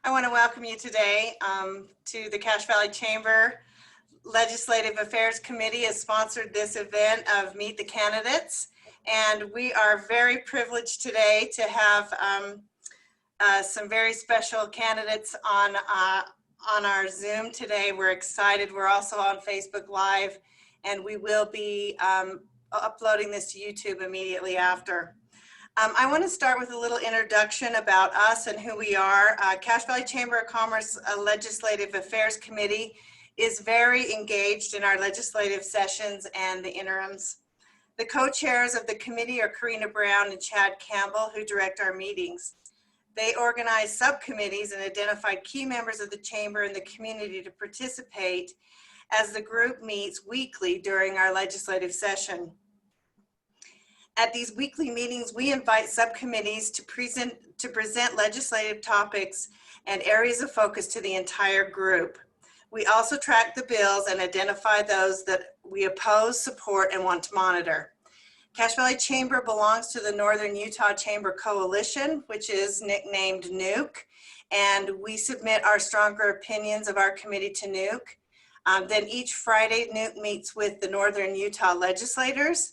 I want to welcome you today to the Cache Valley Chamber Legislative Affairs Committee has sponsored this event of Meet the Candidates. And we are very privileged today to have some very special candidates on our Zoom today. We're excited. We're also on Facebook Live, and we will be uploading this to YouTube immediately after. I want to start with a little introduction about us and who we are. Cache Valley Chamber of Commerce Legislative Affairs Committee is very engaged in our legislative sessions and the interims. The co-chairs of the committee are Karina Brown and Chad Campbell, who direct our meetings. They organize subcommittees and identified key members of the chamber and the community to participate as the group meets weekly during our legislative session. At these weekly meetings, we invite subcommittees to present legislative topics and areas of focus to the entire group. We also track the bills and identify those that we oppose, support, and want to monitor. Cache Valley Chamber belongs to the Northern Utah Chamber Coalition, which is nicknamed NUC, and we submit our stronger opinions of our committee to NUC. Then each Friday, NUC meets with the Northern Utah legislators.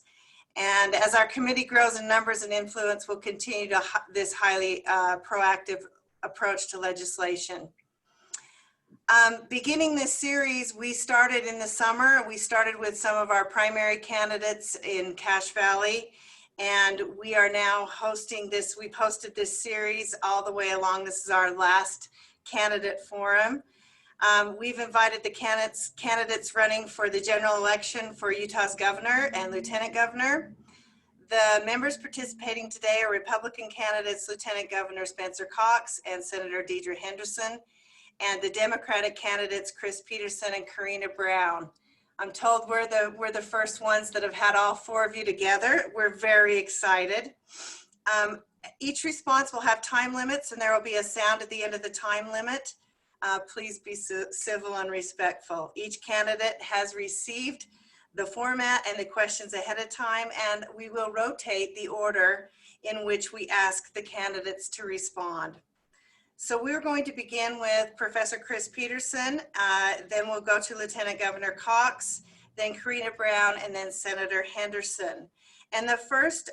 And as our committee grows in numbers and influence, we'll continue to this highly proactive approach to legislation. Beginning this series, we started in the summer. We started with some of our primary candidates in Cache Valley, and we are now hosting this. We've hosted this series all the way along. This is our last candidate forum. We've invited the candidates running for the general election for Utah's governor and lieutenant governor. The members participating today are Republican candidates, Lieutenant Governor Spencer Cox and Senator Deidre Henderson, and the Democratic candidates, Peterson and Karina Brown. I'm told we're the first ones that have had all four of you together. We're very excited. Each response will have time limits, and there will be a sound at the end of the time limit. Please be civil and respectful. Each candidate has received the format and the questions ahead of time, and we will rotate the order in which we ask the candidates to respond. So we're going to begin with Professor Peterson, then we'll go to Lieutenant Governor Cox, then Karina Brown, and then Senator Henderson. And the first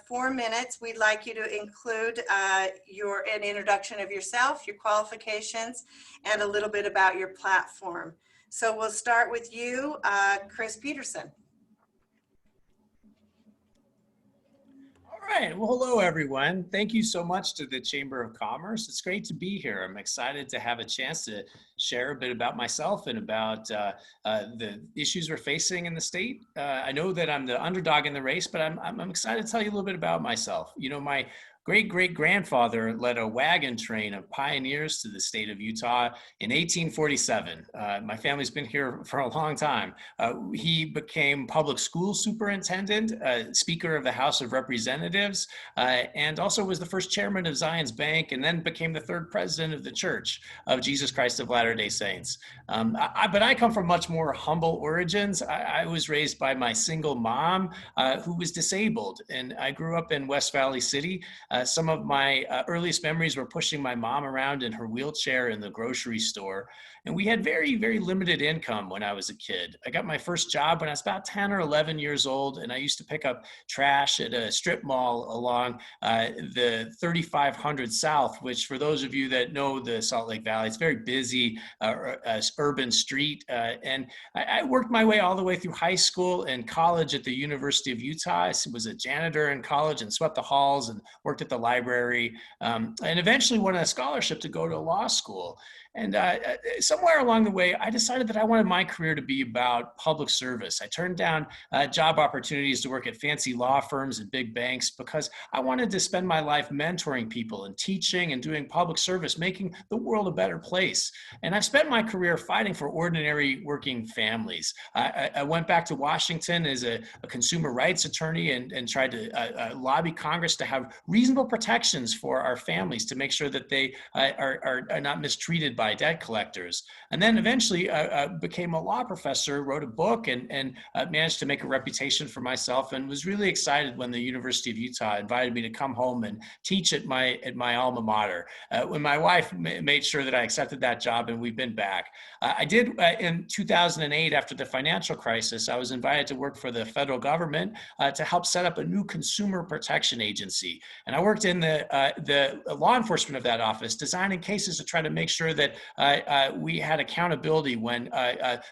4 minutes, we'd like you to include an introduction of yourself, your qualifications, and a little bit about your platform. So we'll start with you, Peterson. All right, well, hello everyone. Thank you so much to the Chamber of Commerce. It's great to be here. I'm excited to have a chance to share a bit about myself and about the issues we're facing in the state. I know that I'm the underdog in the race, but I'm excited to tell you a little bit about myself. You know, my great-great-grandfather led a wagon train of pioneers to the state of Utah in 1847. My family's been here for a long time. He became public school superintendent, Speaker of the House of Representatives, and also was the first chairman of Zion's Bank, and then became the third president of the Church of Jesus Christ of Latter-day Saints. But I come from much more humble origins. I was raised by my single mom who was disabled, and I grew up in West Valley City. Some of my earliest memories were pushing my mom around in her wheelchair in the grocery store. And we had very, very limited income when I was a kid. I got my first job when I was about 10 or 11 years old, and I used to pick up trash at a strip mall along the 3500 South, which for those of you that know the Salt Lake Valley, it's very busy, urban street. And I worked my way all the way through high school and college at the University of Utah. I was a janitor in college and swept the halls and worked at the library, and eventually won a scholarship to go to law school. And somewhere along the way, I decided that I wanted my career to be about public service. I turned down job opportunities to work at fancy law firms and big banks because I wanted to spend my life mentoring people and teaching and doing public service, making the world a better place. And I've spent my career fighting for ordinary working families. I went back to Washington as a consumer rights attorney and tried to lobby Congress to have reasonable reasonable protections for our families to make sure that they are not mistreated by debt collectors. And then eventually became a law professor, wrote a book, and managed to make a reputation for myself, and was really excited when the University of Utah invited me to come home and teach at my alma mater. When my wife made sure that I accepted that job, and we've been back. I did in 2008, after the financial crisis, I was invited to work for the federal government to help set up a new consumer protection agency. And I worked in the law enforcement of that office, designing cases to try to make sure that we had accountability when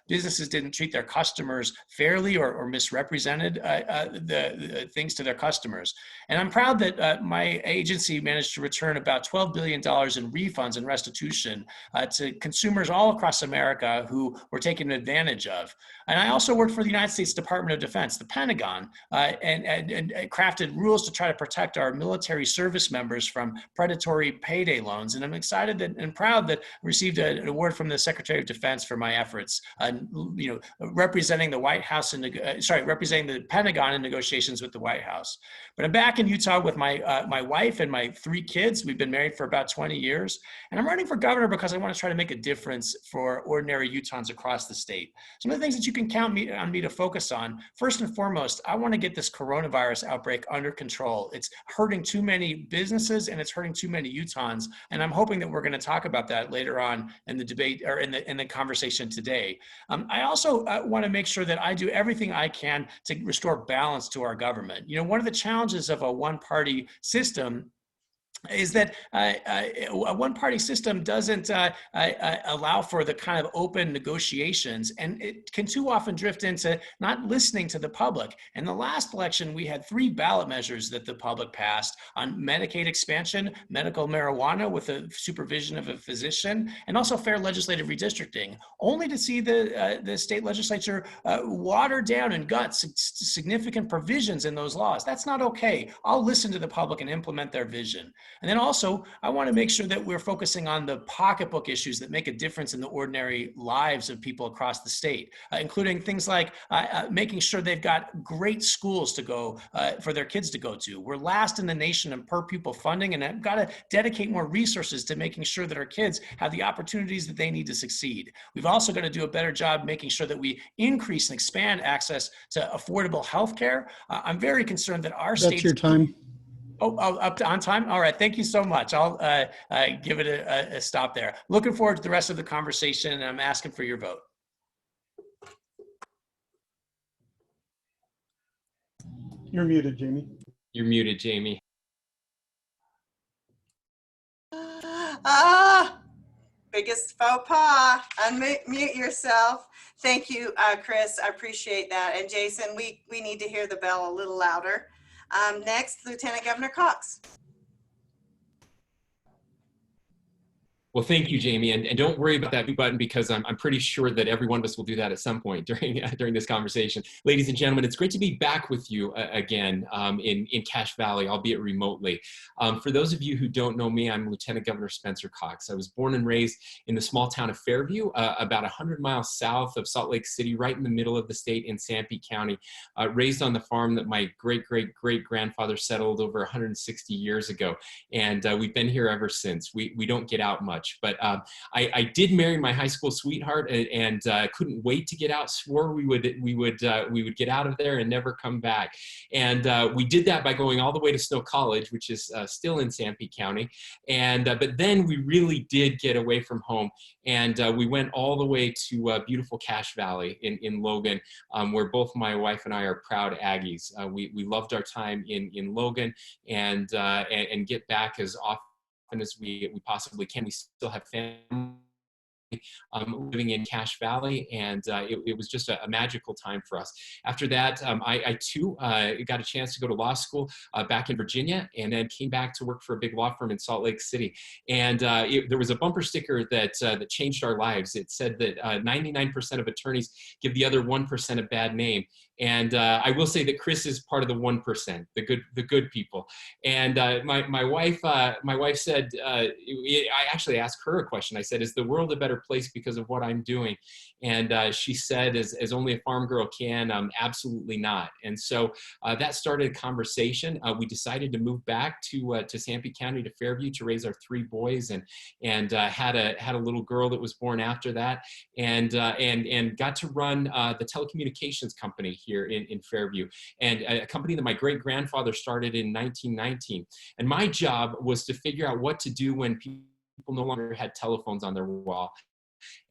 businesses didn't treat their customers fairly or misrepresented the things to their customers. And I'm proud that my agency managed to return about $12 billion in refunds and restitution to consumers all across America who were taken advantage of. And I also worked for the United States Department of Defense, the Pentagon, and crafted rules to try to protect our military service members from predatory payday loans. And I'm excited and proud that I received an award from the Secretary of Defense for my efforts, representing the White House representing the Pentagon in negotiations with the White House. But I'm back in Utah with my wife and my 3 kids. We've been married for about 20 years, and I'm running for governor because I want to try to make a difference for ordinary Utahns across the state. Some of the things that you can count on me to focus on, first and foremost, I want to get this coronavirus outbreak under control. It's hurting too many businesses and it's hurting too many Utahns, and I'm hoping that we're going to talk about that later on in the debate or in the conversation today. I also want to make sure that I do everything I can to restore balance to our government. One of the challenges of a one-party system is that a one-party system doesn't allow for the kind of open negotiations, and it can too often drift into not listening to the public. In the last election, we had 3 ballot measures that the public passed on Medicaid expansion, medical marijuana with the supervision of a physician, and also fair legislative redistricting, only to see the state legislature water down and gut significant provisions in those laws. That's not okay. I'll listen to the public and implement their vision. And then also, I want to make sure that we're focusing on the pocketbook issues that make a difference in the ordinary lives of people across the state, including things like making sure they've got great schools to go for their kids to go to. We're last in the nation in per pupil funding, and I've got to dedicate more resources to making sure that our kids have the opportunities that they need to succeed. We've also got to do a better job making sure that we increase and expand access to affordable health care. I'm very concerned that our state— That's your time. Oh, on time? All right, thank you so much. I'll give it a stop there. Looking forward to the rest of the conversation, and I'm asking for your vote. You're muted, Jamie. You're muted, Jamie. Biggest faux pas. Unmute yourself. Thank you, Chris. I appreciate that. And Jason, we need to hear the bell a little louder. Next, Lieutenant Governor Cox. Well, thank you, Jamie, and don't worry about that mute button, because I'm pretty sure that every one of us will do that at some point during this conversation. Ladies and gentlemen, it's great to be back with you again in Cache Valley, albeit remotely. For those of you who don't know me, I'm Lieutenant Governor Spencer Cox. I was born and raised in the small town of Fairview, about 100 miles south of Salt Lake City, right in the middle of the state in Sanpete County, raised on the farm that my great-great-great-grandfather settled over 160 years ago, and we've been here ever since. We don't get out much. But I did marry my high school sweetheart, and couldn't wait to get out. Swore we would get out of there and never come back. And we did that by going all the way to Snow College, which is still in Sanpete County. And but then we really did get away from home, and we went all the way to beautiful Cache Valley in Logan, where both my wife and I are proud Aggies. We loved our time in Logan, and get back as often as we possibly can. We still have family living in Cache Valley, and it was just a magical time for us. After that, I too got a chance to go to law school back in Virginia, and then came back to work for a big law firm in Salt Lake City. And there was a bumper sticker that changed our lives. It said that 99% of attorneys give the other 1% a bad name. And I will say that Chris is part of the 1%, the good people. And my wife said, I actually asked her a question. I said, "Is the world a better better place because of what I'm doing. And she said, as only a farm girl can, absolutely not. And so that started a conversation. We decided to move back to Sanpete County, to Fairview, to raise our 3 boys, and had a little girl that was born after that, and got to run the telecommunications company here in Fairview, and a company that my great-grandfather started in 1919. And my job was to figure out what to do when people no longer had telephones on their wall.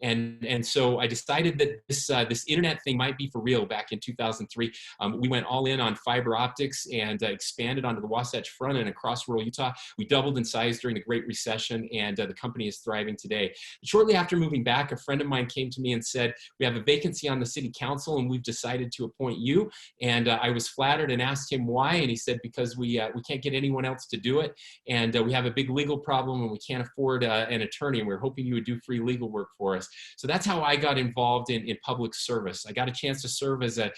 And so I decided that this internet thing might be for real back in 2003. We went all in on fiber optics and expanded onto the Wasatch Front and across rural Utah. We doubled in size during the Great Recession, and the company is thriving today. Shortly after moving back, a friend of mine came to me and said, we have a vacancy on the city council and we've decided to appoint you. And I was flattered and asked him why, and he said, because we can't get anyone else to do it, and we have a big legal problem and we can't afford an attorney, and we're hoping you would do free legal work for us. So that's how I got involved in public service. I got a chance to serve as a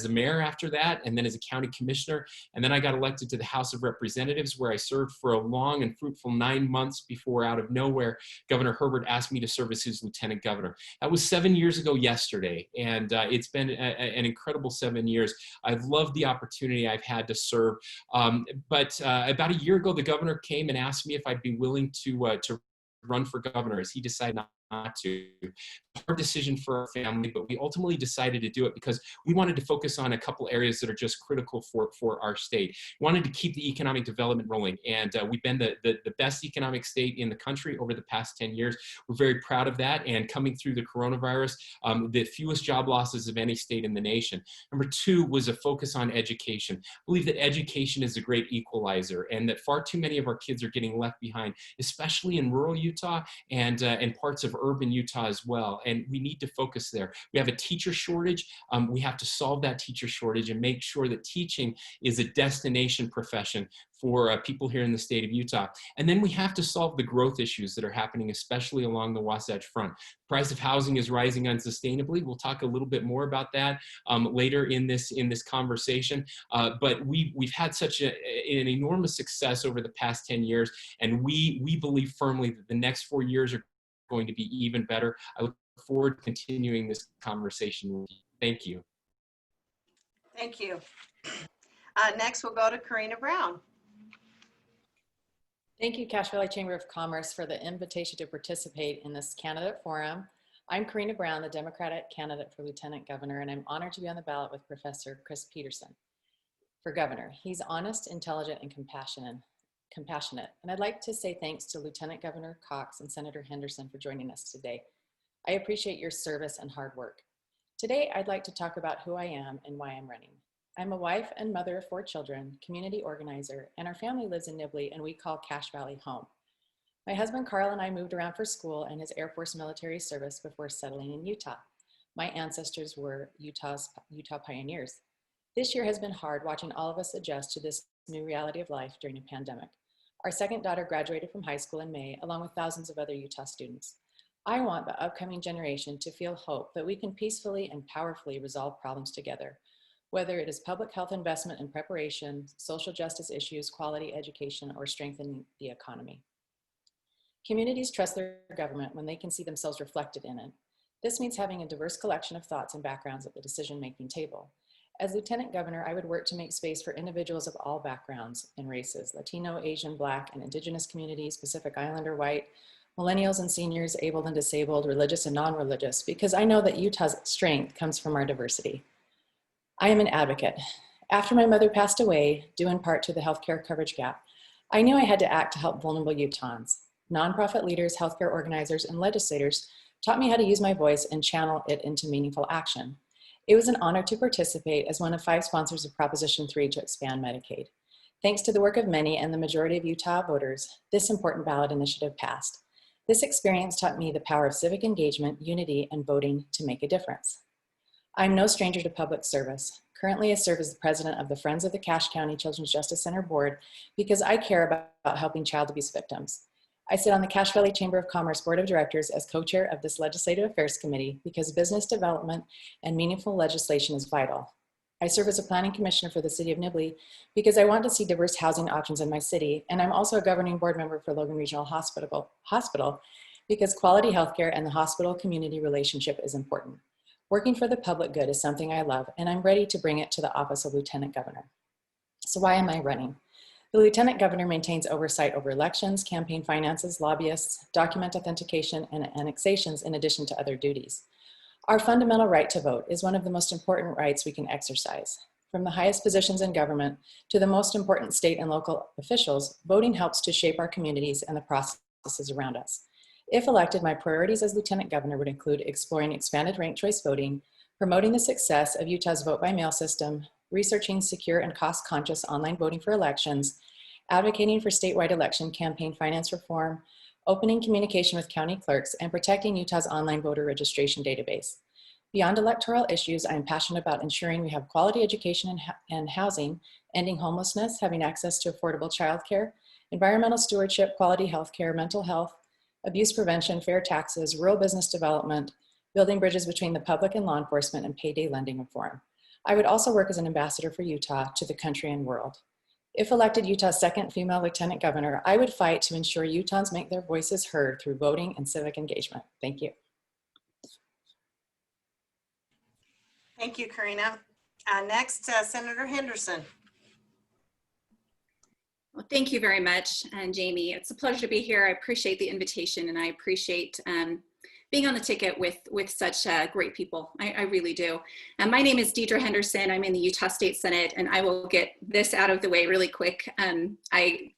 mayor after that, and then as a county commissioner. And then I got elected to the House of Representatives, where I served for a long and fruitful 9 months before, out of nowhere, Governor Herbert asked me to serve as his lieutenant governor. That was 7 years ago yesterday, and it's been an incredible 7 years. I've loved the opportunity I've had to serve. But about a year ago, the governor came and asked me if I'd be willing to run for governor, as he decided not to. Hard decision for our family, but we ultimately decided to do it because we wanted to focus on a couple areas that are just critical for our state. We wanted to keep the economic development rolling, and we've been the best economic state in the country over the past 10 years. We're very proud of that, and coming through the coronavirus, the fewest job losses of any state in the nation. Number 2 was a focus on education. I believe that education is a great equalizer, and that far too many of our kids are getting left behind, especially in rural Utah and parts of urban Utah as well. And we need to focus there. We have a teacher shortage. We have to solve that teacher shortage and make sure that teaching is a destination profession for people here in the state of Utah. And then we have to solve the growth issues that are happening, especially along the Wasatch Front. The price of housing is rising unsustainably. We'll talk a little bit more about that later in this conversation. But we've had such an enormous success over the past 10 years, and we believe firmly that the next 4 years are going to be even better. I look forward to continuing this conversation with you. Thank you. Thank you. Next, we'll go to Karina Brown. Thank you, Cache Valley Chamber of Commerce, for the invitation to participate in this candidate forum. I'm Karina Brown, the Democratic candidate for Lieutenant Governor, and I'm honored to be on the ballot with Professor Chris Peterson for governor. He's honest, intelligent, and compassionate. And I'd like to say thanks to Lieutenant Governor Cox and Senator Henderson for joining us today. I appreciate your service and hard work. Today, I'd like to talk about who I am and why I'm running. I'm a wife and mother of 4 children, community organizer, and our family lives in Nibley, and we call Cache Valley home. My husband Carl and I moved around for school and his Air Force military service before settling in Utah. My ancestors were Utah pioneers. This year has been hard, watching all of us adjust to this new reality of life during a pandemic. Our second daughter graduated from high school in May, along with thousands of other Utah students. I want the upcoming generation to feel hope that we can peacefully and powerfully resolve problems together, whether it is public health investment and preparation, social justice issues, quality education, or strengthening the economy. Communities trust their government when they can see themselves reflected in it. This means having a diverse collection of thoughts and backgrounds at the decision-making table. As Lieutenant Governor, I would work to make space for individuals of all backgrounds and races: Latino, Asian, Black, and Indigenous communities, Pacific Islander, white, millennials and seniors, able and disabled, religious and non-religious, because I know that Utah's strength comes from our diversity. I am an advocate. After my mother passed away, due in part to the healthcare coverage gap, I knew I had to act to help vulnerable Utahns. Nonprofit leaders, healthcare organizers, and legislators taught me how to use my voice and channel it into meaningful action. It was an honor to participate as one of 5 sponsors of Proposition 3 to expand Medicaid. Thanks to the work of many and the majority of Utah voters, this important ballot initiative passed. This experience taught me the power of civic engagement, unity, and voting to make a difference. I'm no stranger to public service. Currently, I serve as the president of the Friends of the Cache County Children's Justice Center Board because I care about helping child abuse victims. I sit on the Cache Valley Chamber of Commerce Board of Directors as co-chair of this Legislative Affairs Committee because business development and meaningful legislation is vital. I serve as a planning commissioner for the city of Nibley because I want to see diverse housing options in my city, and I'm also a governing board member for Logan Regional Hospital because quality healthcare and the hospital-community relationship is important. Working for the public good is something I love, and I'm ready to bring it to the office of Lieutenant Governor. So why am I running? The Lieutenant Governor maintains oversight over elections, campaign finances, lobbyists, document authentication, and annexations in addition to other duties. Our fundamental right to vote is one of the most important rights we can exercise. From the highest positions in government to the most important state and local officials, voting helps to shape our communities and the processes around us. If elected, my priorities as Lieutenant Governor would include exploring expanded ranked choice voting, promoting the success of Utah's vote-by-mail system, researching secure and cost-conscious online voting for elections, advocating for statewide election campaign finance reform, opening communication with county clerks, and protecting Utah's online voter registration database. Beyond electoral issues, I am passionate about ensuring we have quality education and housing, ending homelessness, having access to affordable childcare, environmental stewardship, quality healthcare, mental health, abuse prevention, fair taxes, rural business development, building bridges between the public and law enforcement, and payday lending reform. I would also work as an ambassador for Utah to the country and world. If elected Utah's second female Lieutenant Governor, I would fight to ensure Utahns make their voices heard through voting and civic engagement. Thank you. Thank you, Karina. Next, Senator Henderson. Well, thank you very much, Jamie. It's a pleasure to be here. I appreciate the invitation, and I appreciate being on the ticket with such great people. I really do. My name is Deidre Henderson. I'm in the Utah State Senate, and I will get this out of the way really quick. I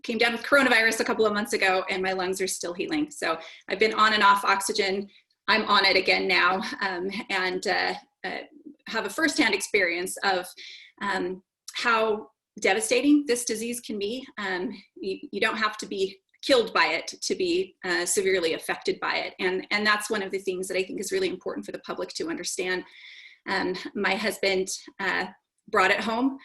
came down with coronavirus a couple of months ago, and my lungs are still healing. So I've been on and off oxygen. I'm on it again now, and have a firsthand experience of how devastating this disease can be. You don't have to be killed by it to be severely affected by it. And that's one of the things that I think is really important for the public to understand. My husband brought it home.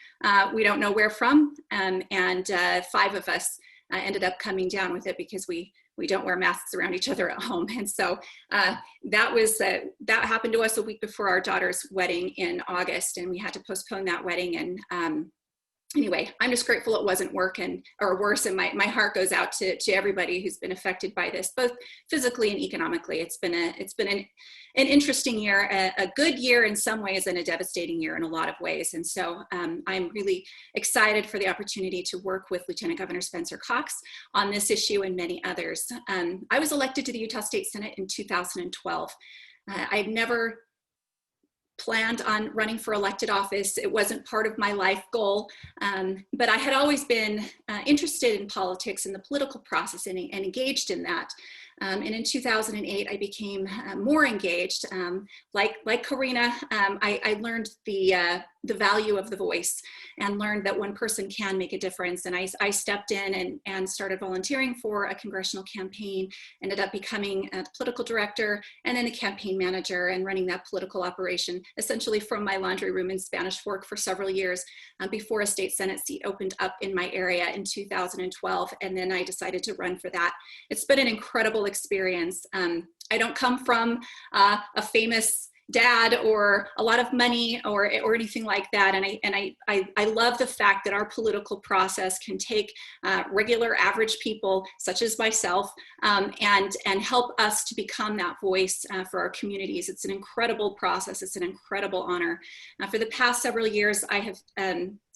We don't know where from. And 5 of us ended up coming down with it because we don't wear masks around each other at home. And so that happened to us a week before our daughter's wedding in August, and we had to postpone that wedding. And anyway, I'm just grateful it wasn't worse, and my heart goes out to everybody who's been affected by this, both physically and economically. It's been an interesting year, a good year in some ways, and a devastating year in a lot of ways. And so I'm really excited for the opportunity to work with Lieutenant Governor Spencer Cox on this issue and many others. I was elected to the Utah State Senate in 2012. I've never planned on running for elected office. It wasn't part of my life goal, but I had always been interested in politics and the political process and engaged in that. And in 2008, I became more engaged. Like Karina, I learned the value of the voice and learned that one person can make a difference. And I stepped in and started volunteering for a congressional campaign, ended up becoming a political director and then a campaign manager and running that political operation, essentially from my laundry room in Spanish Fork for several years before a state Senate seat opened up in my area in 2012. And then I decided to run for that. It's been an incredible experience. I don't come from a famous dad or a lot of money or anything like that. And I love the fact that our political process can take regular average people such as myself and help us to become that voice for our communities. It's an incredible process. It's an incredible honor. For the past several years, I have,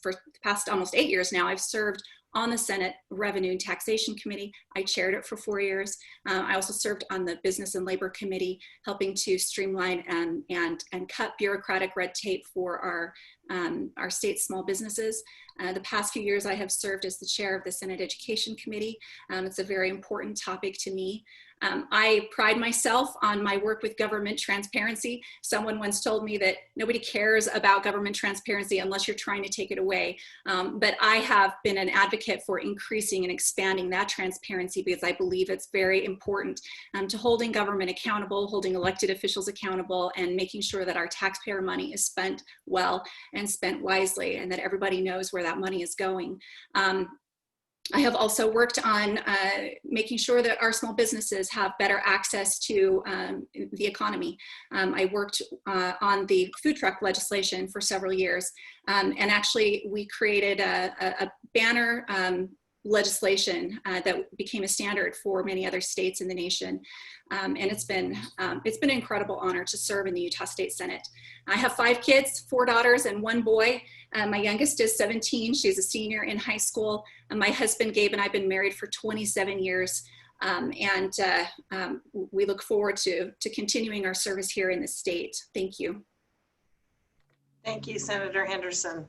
for the past almost 8 years now, I've served on the Senate Revenue and Taxation Committee. I chaired it for 4 years. I also served on the Business and Labor Committee, helping to streamline and cut bureaucratic red tape for our state's small businesses. The past few years, I have served as the chair of the Senate Education Committee. It's a very important topic to me. I pride myself on my work with government transparency. Someone once told me that nobody cares about government transparency unless you're trying to take it away. But I have been an advocate for increasing and expanding that transparency because I believe it's very important to holding government accountable, holding elected officials accountable, and making sure that our taxpayer money is spent well and spent wisely, and that everybody knows where that money is going. I have also worked on making sure that our small businesses have better access to the economy. I worked on the food truck legislation for several years. And actually, we created a banner legislation that became a standard for many other states in the nation. And it's been an incredible honor to serve in the Utah State Senate. I have 5 kids, 4 daughters and 1 boy. My youngest is 17. She's a senior in high school. My husband, Gabe, and I have been married for 27 years. We look forward to continuing our service here in the state. Thank you. Thank you, Senator Henderson.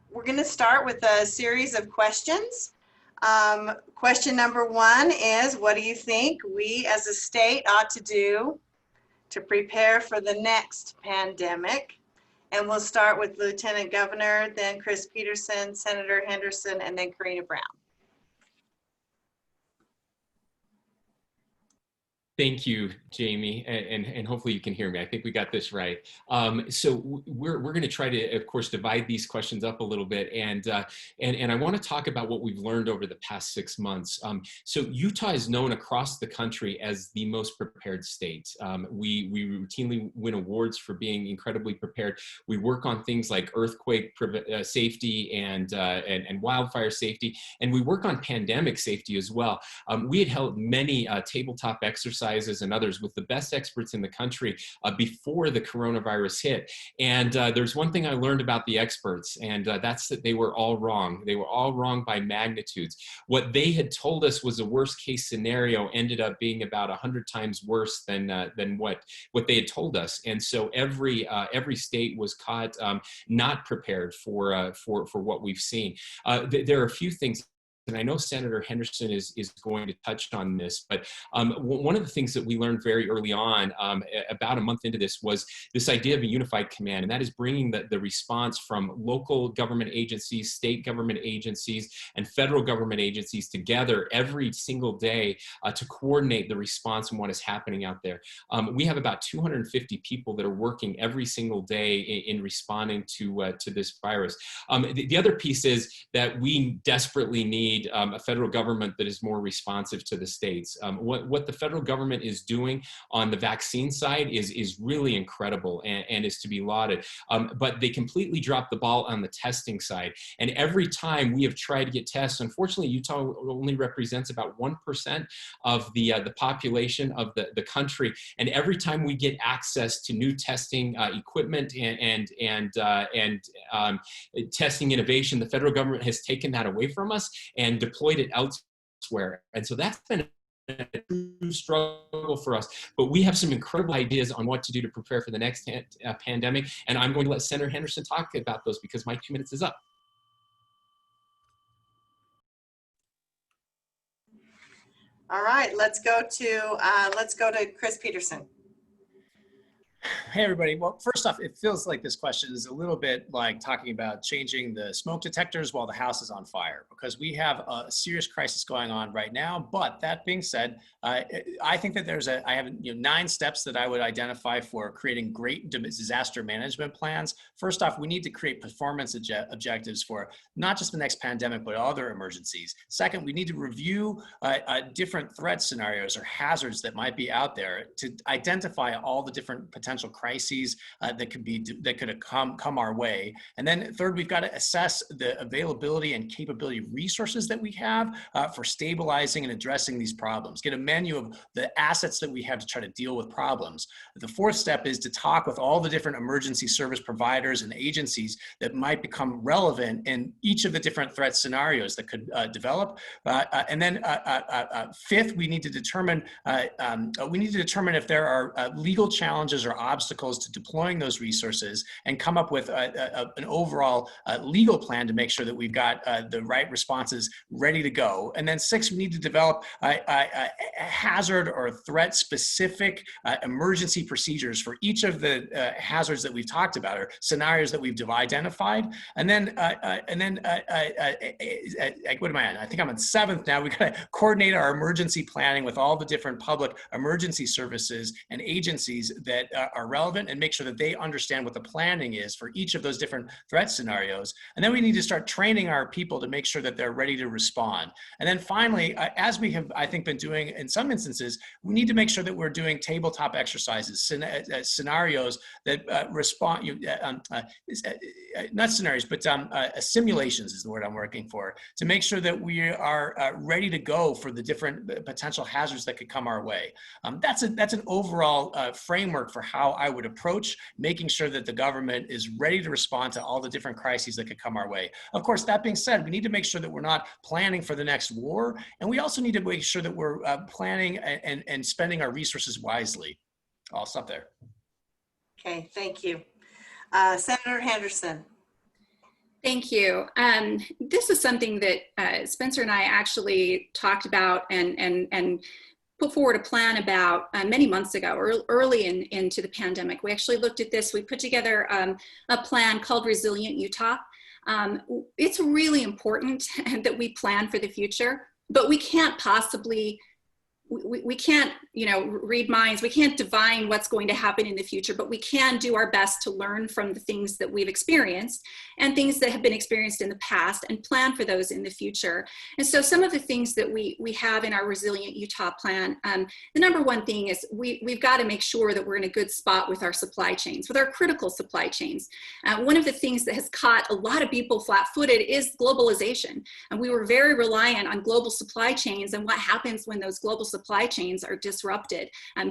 We're going to start with a series of questions. Question number 1 is, what do you think we as a state ought to do to prepare for the next pandemic? And we'll start with Lieutenant Governor, then Chris Peterson, Senator Henderson, and then Karina Brown. Thank you, Jamie, and hopefully you can hear me. I think we got this right. So we're going to try to, of course, divide these questions up a little bit, and I want to talk about what we've learned over the past 6 months. So Utah is known across the country as the most prepared state. We routinely win awards for being incredibly prepared. We work on things like earthquake safety and wildfire safety, and we work on pandemic safety as well. We had held many tabletop exercises and others with the best experts in the country before the coronavirus hit. And there's one thing I learned about the experts, and that's that they were all wrong. They were all wrong by magnitudes. What they had told us was a worst case scenario ended up being about 100 times worse than what they had told us. And so every state was caught not prepared for what we've seen. There are a few things, and I know Senator Henderson is going to touch on this, but one of the things that we learned very early on, about a month into this, was this idea of a unified command, and that is bringing the response from local government agencies, state government agencies, and federal government agencies together every single day to coordinate the response and what is happening out there. We have about 250 people that are working every single day in responding to this virus. The other piece is that we desperately need a federal government that is more responsive to the states. What the federal government is doing on the vaccine side is really incredible and is to be lauded. But they completely dropped the ball on the testing side. And every time we have tried to get tests, unfortunately, Utah only represents about 1% of the population of the country. And every time we get access to new testing equipment and testing innovation, the federal government has taken that away from us and deployed it elsewhere. And so that's been a true struggle for us. But we have some incredible ideas on what to do to prepare for the next pandemic. And I'm going to let Senator Henderson talk about those because my 2 minutes is up. All right, let's go to Chris Peterson. Hey, everybody. Well, first off, it feels like this question is a little bit like talking about changing the smoke detectors while the house is on fire, because we have a serious crisis going on right now. But that being said, I think that I have 9 steps that I would identify for creating great disaster management plans. First off, we need to create performance objectives for not just the next pandemic, but other emergencies. Second, we need to review different threat scenarios or hazards that might be out there to identify all the different potential crises that could come our way. And then third, we've got to assess the availability and capability of resources that we have for stabilizing and addressing these problems. Get a menu of the assets that we have to try to deal with problems. The fourth step is to talk with all the different emergency service providers and agencies that might become relevant in each of the different threat scenarios that could develop. And then fifth, we need to determine if there are legal challenges or obstacles to deploying those resources and come up with an overall legal plan to make sure that we've got the right responses ready to go. And then 6, we need to develop a hazard or threat specific emergency procedures for each of the hazards that we've talked about or scenarios that we've identified. And then what am I on? I think I'm on 7th now. We've got to coordinate our emergency planning with all the different public emergency services and agencies that are relevant and make sure that they understand what the planning is for each of those different threat scenarios. And then we need to start training our people to make sure that they're ready to respond. And then finally, as we have, I think, been doing in some instances, we need to make sure that we're doing tabletop exercises, scenarios that respond, not scenarios, but simulations is the word I'm working for, to make sure that we are ready to go for the different potential hazards that could come our way. That's an overall framework for how I would approach making sure that the government is ready to respond to all the different crises that could come our way. Of course, that being said, we need to make sure that we're not planning for the next war, and we also need to make sure that we're planning and spending our resources wisely. I'll stop there. Okay, thank you. Senator Henderson. Thank you. This is something that Spencer and I actually talked about and put forward a plan about many months ago, or early into the pandemic. We actually looked at this. We put together a plan called Resilient Utah. It's really important that we plan for the future, but we can't possibly, we can't, read minds. We can't divine what's going to happen in the future, but we can do our best to learn from the things that we've experienced and things that have been experienced in the past and plan for those in the future. And so some of the things that we have in our Resilient Utah plan, the number one thing is we've got to make sure that we're in a good spot with our supply chains, with our critical supply chains. One of the things that has caught a lot of people flat-footed is globalization. And we were very reliant on global supply chains and what happens when those global supply chains are disrupted.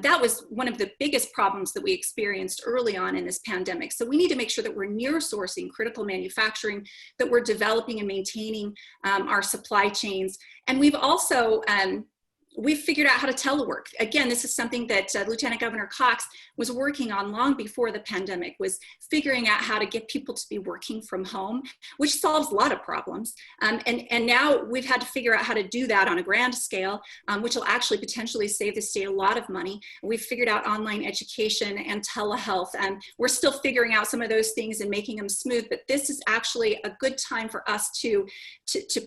That was one of the biggest problems that we experienced early on in this pandemic. So we need to make sure that we're near sourcing critical manufacturing, that we're developing and maintaining our supply chains. And we've also, we've figured out how to telework. Again, this is something that Lieutenant Governor Cox was working on long before the pandemic, was figuring out how to get people to be working from home, which solves a lot of problems. And now we've had to figure out how to do that on a grand scale, which will actually potentially save the state a lot of money. We've figured out online education and telehealth, and we're still figuring out some of those things and making them smooth, but this is actually a good time for us to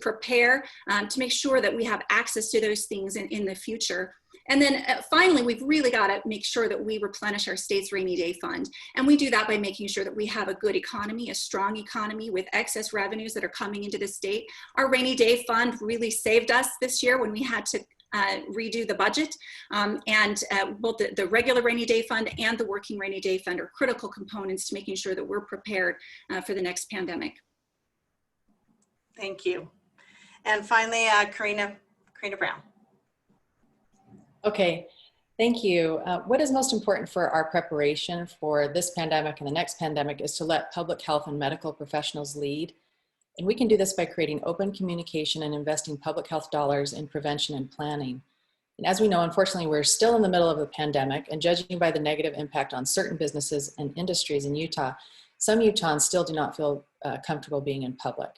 prepare, to make sure that we have access to those things in the future. And then finally, we've really got to make sure that we replenish our state's rainy day fund. And we do that by making sure that we have a good economy, a strong economy with excess revenues that are coming into the state. Our rainy day fund really saved us this year when we had to redo the budget, and both the regular rainy day fund and the working rainy day fund are critical components to making sure that we're prepared for the next pandemic. Thank you. And finally, Karina Brown. Okay, thank you. What is most important for our preparation for this pandemic and the next pandemic is to let public health and medical professionals lead. And we can do this by creating open communication and investing public health dollars in prevention and planning. And as we know, unfortunately, we're still in the middle of the pandemic, and judging by the negative impact on certain businesses and industries in Utah, some Utahns still do not feel comfortable being in public.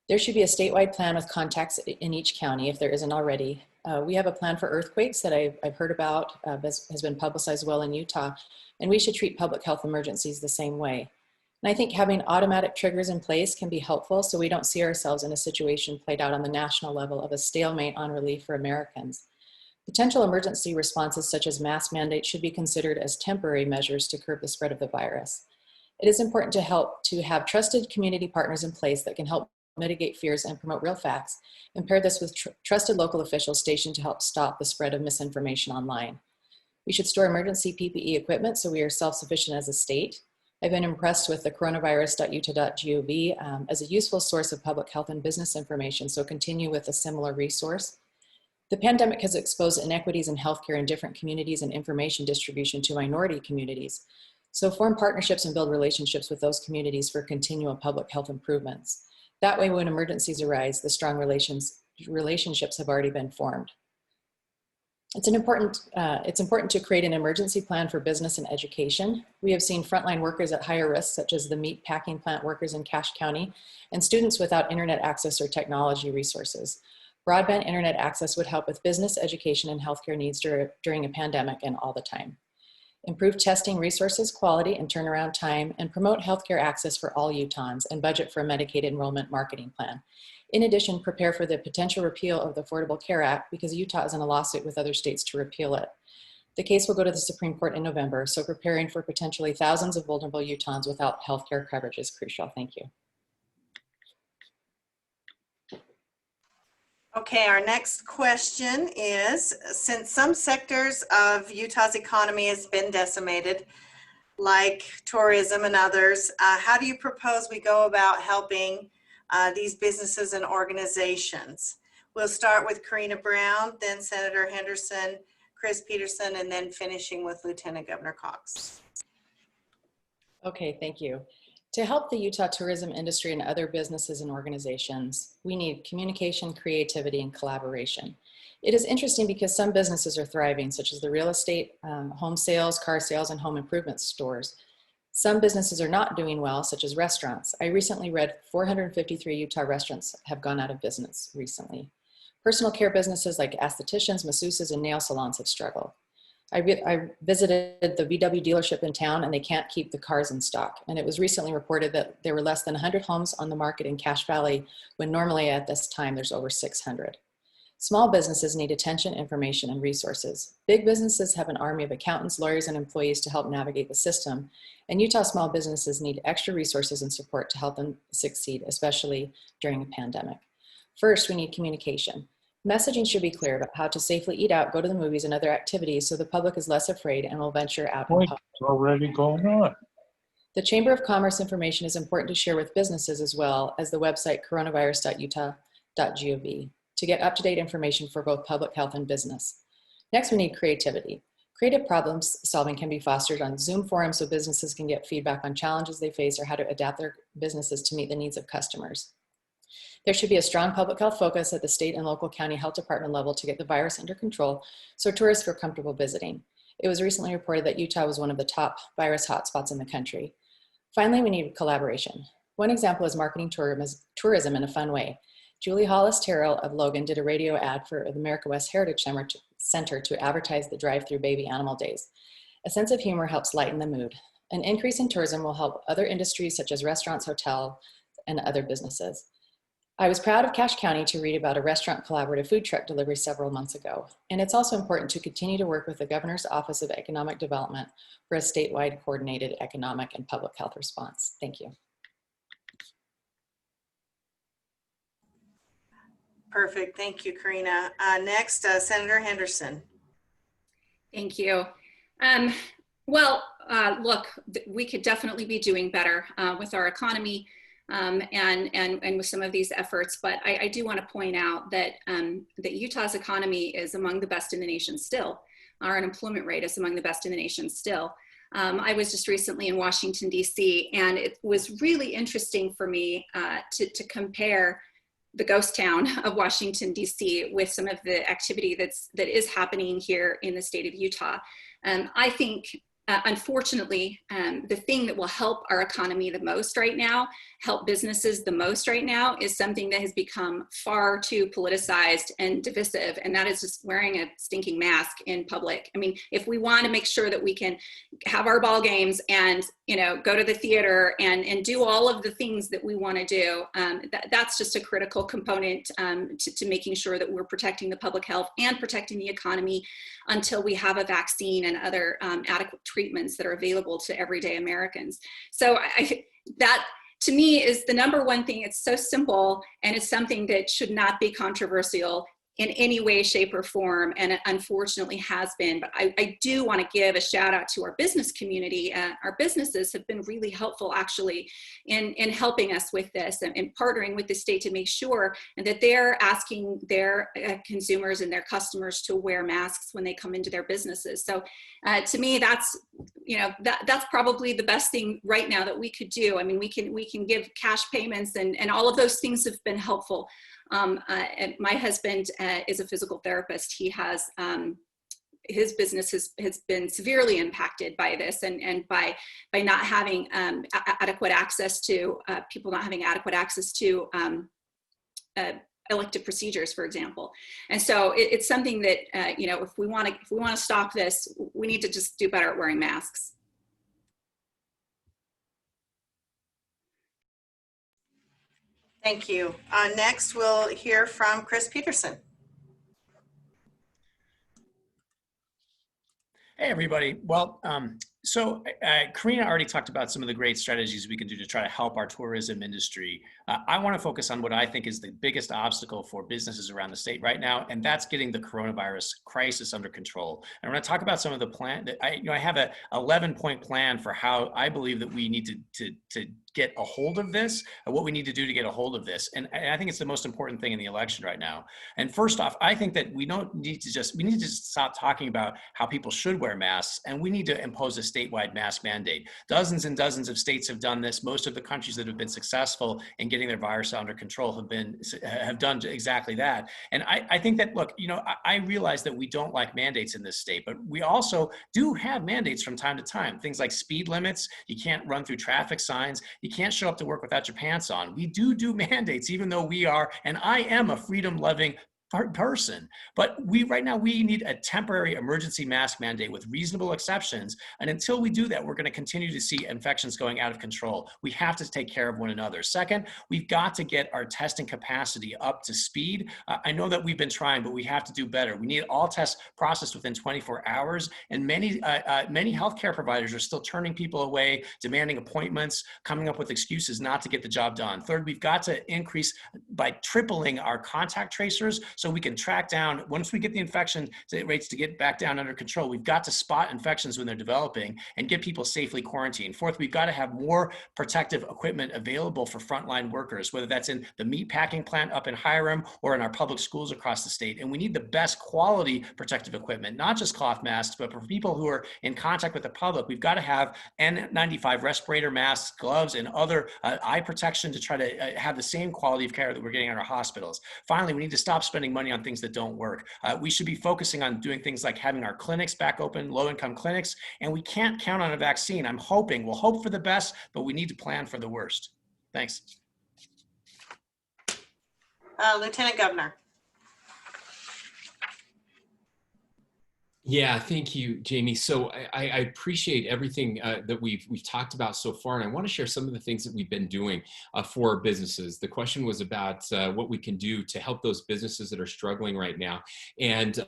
There should be a statewide plan with contacts in each county if there isn't already. We have a plan for earthquakes that I've heard about, has been publicized well in Utah, and we should treat public health emergencies the same way. And I think having automatic triggers in place can be helpful so we don't see ourselves in a situation played out on the national level of a stalemate on relief for Americans. Potential emergency responses such as mask mandates should be considered as temporary measures to curb the spread of the virus. It is important to have trusted community partners in place that can help mitigate fears and promote real facts, and pair this with trusted local officials stationed to help stop the spread of misinformation online. We should store emergency PPE equipment so we are self-sufficient as a state. I've been impressed with the coronavirus.utah.gov as a useful source of public health and business information, so continue with a similar resource. The pandemic has exposed inequities in healthcare in different communities and information distribution to minority communities. So form partnerships and build relationships with those communities for continual public health improvements. That way, when emergencies arise, the strong relationships have already been formed. It's important to create an emergency plan for business and education. We have seen frontline workers at higher risk, such as the meat packing plant workers in Cache County, and students without internet access or technology resources. Broadband internet access would help with business, education, and healthcare needs during a pandemic and all the time. Improve testing resources, quality, and turnaround time, and promote healthcare access for all Utahns, and budget for a Medicaid enrollment marketing plan. In addition, prepare for the potential repeal of the Affordable Care Act because Utah is in a lawsuit with other states to repeal it. The case will go to the Supreme Court in November, so preparing for potentially thousands of vulnerable Utahns without healthcare coverage is crucial. Thank you. Okay, our next question is, since some sectors of Utah's economy has been decimated, like tourism and others, how do you propose we go about helping these businesses and organizations? We'll start with Karina Brown, then Senator Henderson, Chris Peterson, and then finishing with Lieutenant Governor Cox. Okay, thank you. To help the Utah tourism industry and other businesses and organizations, we need communication, creativity, and collaboration. It is interesting because some businesses are thriving, such as the real estate, home sales, car sales, and home improvement stores. Some businesses are not doing well, such as restaurants. I recently read 453 Utah restaurants have gone out of business recently. Personal care businesses like estheticians, masseuses, and nail salons have struggled. I visited the VW dealership in town, and they can't keep the cars in stock. And it was recently reported that there were less than 100 homes on the market in Cache Valley, when normally at this time there's over 600. Small businesses need attention, information, and resources. Big businesses have an army of accountants, lawyers, and employees to help navigate the system. And Utah small businesses need extra resources and support to help them succeed, especially during a pandemic. First, we need communication. Messaging should be clear about how to safely eat out, go to the movies, and other activities so the public is less afraid and will venture out in public. It's already going on. The Chamber of Commerce information is important to share with businesses as well as the website coronavirus.utah.gov to get up-to-date information for both public health and business. Next, we need creativity. Creative problem solving can be fostered on Zoom forums so businesses can get feedback on challenges they face or how to adapt their businesses to meet the needs of customers. There should be a strong public health focus at the state and local county health department level to get the virus under control so tourists feel comfortable visiting. It was recently reported that Utah was one of the top virus hotspots in the country. Finally, we need collaboration. One example is marketing tourism in a fun way. Julie Hollis-Terrell of Logan did a radio ad for the America West Heritage Center to advertise the drive-through baby animal days. A sense of humor helps lighten the mood. An increase in tourism will help other industries such as restaurants, hotels, and other businesses. I was proud of Cache County to read about a restaurant collaborative food truck delivery several months ago. And it's also important to continue to work with the Governor's Office of Economic Development for a statewide coordinated economic and public health response. Thank you. Perfect, thank you, Karina. Next, Senator Henderson. Thank you. Look, we could definitely be doing better with our economy and with some of these efforts, but I do want to point out that that Utah's economy is among the best in the nation still. Our unemployment rate is among the best in the nation still. I was just recently in Washington, D.C., and it was really interesting for me to compare the ghost town of Washington, D.C. with some of the activity that is happening here in the state of Utah. I think, unfortunately, the thing that will help our economy the most right now, help businesses the most right now, is something that has become far too politicized and divisive, and that is just wearing a stinking mask in public. I mean, if we want to make sure that we can have our ball games and, you know, go to the theater and do all of the things that we want to do, that's just a critical component to making sure that we're protecting the public health and protecting the economy until we have a vaccine and other adequate treatments that are available to everyday Americans. So that, to me, is the number one thing. It's so simple, and it's something that should not be controversial in any way, shape, or form, and it unfortunately has been. But I do want to give a shout out to our business community. Our businesses have been really helpful, actually, in helping us with this and partnering with the state to make sure that they're asking their consumers and their customers to wear masks when they come into their businesses. So to me, that's, you know, that's probably the best thing right now that we could do. I mean, we can give cash payments, and all of those things have been helpful. And my husband is a physical therapist. He has, his business has been severely impacted by this and by not having adequate access to, people not having adequate access to elective procedures, for example. And so it's something that, you know, if we want to stop this, we need to just do better at wearing masks. Thank you. Next, we'll hear from Chris Peterson. Hey, everybody. Well, Karina already talked about some of the great strategies we can do to try to help our tourism industry. I want to focus on what I think is the biggest obstacle for businesses around the state right now, and that's getting the coronavirus crisis under control. And I'm going to talk about some of the plan that I have a 11-point plan for how I believe that we need to get a hold of this, what we need to do to get a hold of this. And I think it's the most important thing in the election right now. And first off, I think that we need to just stop talking about how people should wear masks, and we need to impose a statewide mask mandate. Dozens and dozens of states have done this. Most of the countries that have been successful in getting their virus under control have done exactly that. And I think that, look, I realize that we don't like mandates in this state, but we also do have mandates from time to time. Things like speed limits, you can't run through traffic signs, you can't show up to work without your pants on. We do mandates, even though we are, and I am a freedom-loving person. But right now we need a temporary emergency mask mandate with reasonable exceptions. And until we do that, we're going to continue to see infections going out of control. We have to take care of one another. Second, we've got to get our testing capacity up to speed. I know that we've been trying, but we have to do better. We need all tests processed within 24 hours. And many healthcare providers are still turning people away, demanding appointments, coming up with excuses not to get the job done. Third, we've got to increase by tripling our contact tracers so we can track down, once we get the infection rates to get back down under control, we've got to spot infections when they're developing and get people safely quarantined. Fourth, we've got to have more protective equipment available for frontline workers, whether that's in the meat packing plant up in Hiram or in our public schools across the state. And we need the best quality protective equipment, not just cloth masks, but for people who are in contact with the public, we've got to have N95 respirator masks, gloves, and other eye protection to try to have the same quality of care that we're getting in our hospitals. Finally, we need to stop spending money on things that don't work. We should be focusing on doing things like having our clinics back open, low-income clinics, and we can't count on a vaccine. We'll hope for the best, but we need to plan for the worst. Thanks. Lieutenant Governor. Yeah, thank you, Jamie. So I appreciate everything that we've talked about so far, and I want to share some of the things that we've been doing for our businesses. The question was about what we can do to help those businesses that are struggling right now. And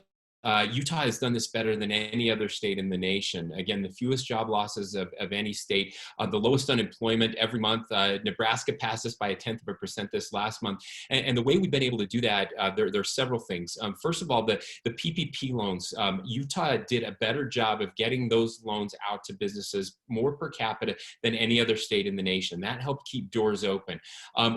Utah has done this better than any other state in the nation. Again, the fewest job losses of any state, the lowest unemployment every month. Nebraska passed us by 0.1% this last month. And the way we've been able to do that, there are several things. First of all, the PPP loans. Utah did a better job of getting those loans out to businesses more per capita than any other state in the nation. That helped keep doors open.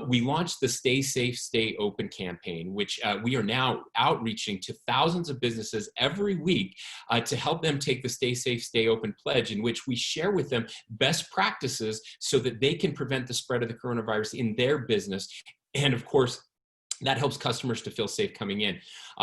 We launched the Stay Safe, Stay Open campaign, which we are now outreaching to thousands of businesses every week to help them take the Stay Safe, Stay Open pledge, in which we share with them best practices so that they can prevent the spread of the coronavirus in their business. And of course, that helps customers to feel safe coming in.